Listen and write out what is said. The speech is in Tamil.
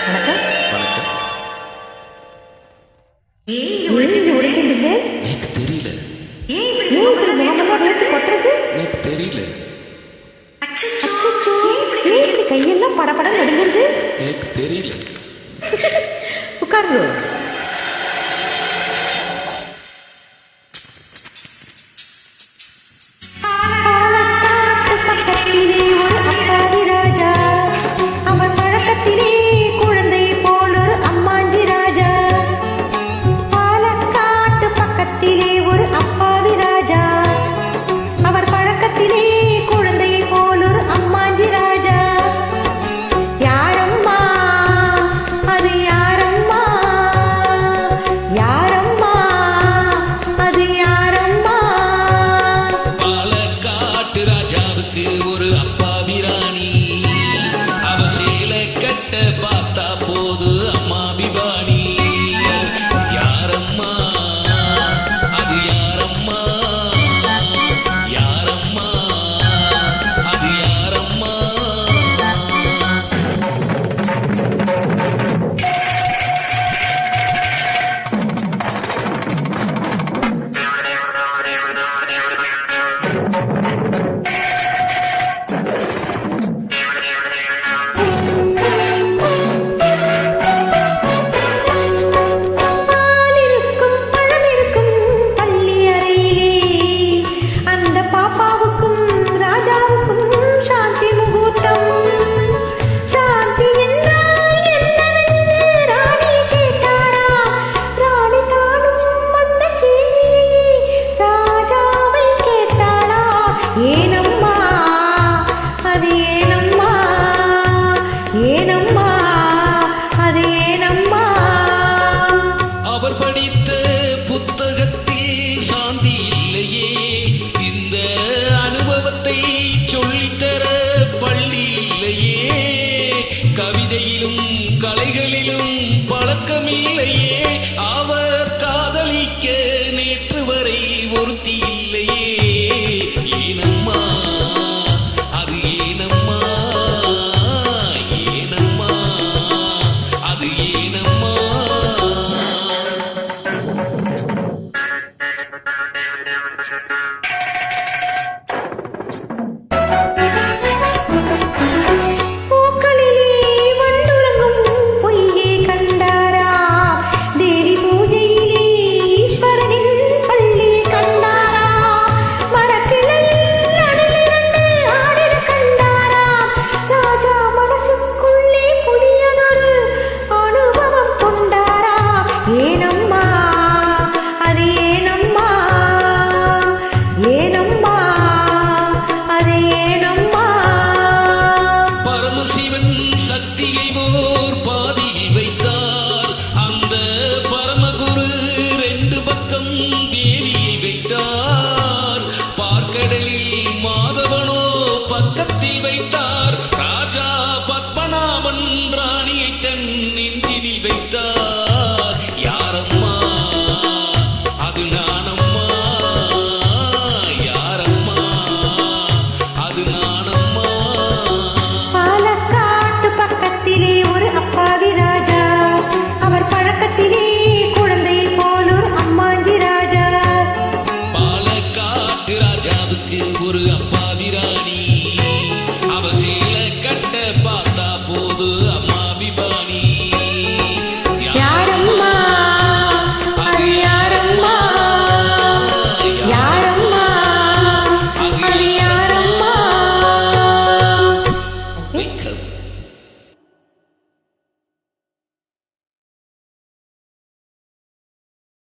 வணக்கம். வணக்கம். உடைக்கின்றீங்க? எனக்கு தெரியல. ஏன் இப்படி முகமெல்லாம் வேர்த்து கொட்டுறது? எனக்கு தெரியல. அச்சச்சோ, ஏன் இப்படி கையெல்லாம் படபடன்னு நடுங்குது? எனக்கு தெரியல. உட்காருங்க. ஒரு அப்பாவிராணி அவ சேலை கட்ட பார்த்தா போது அம்மா பிவாணி. யாரம்மா அது யாரம்மா, யாரம்மா அது யாரம்மா. அவர் படித்த புத்தகத்தில் சாந்தி இல்லையே, இந்த அனுபவத்தை சொல்லித்தர பள்ளி இல்லையே, கவிதையிலும் கலைகளிலும் பழக்கமில்லையே, அவர் காதலிக்க நேற்று வரை ஒருத்தி இல்லையே. ஏனம்மா அது ஏனம்மா, ஏனம்மா அது ஏனம்மா. சக்தியை ஓர் பாதியில் வைத்தார், அந்த பரமகுரு ரெண்டு பக்கம் தேவியை வைத்தார். பார்க்கடலில் மாதவனோ பக்கத்தில் வைத்தார். ராஜா பத்மநாபன்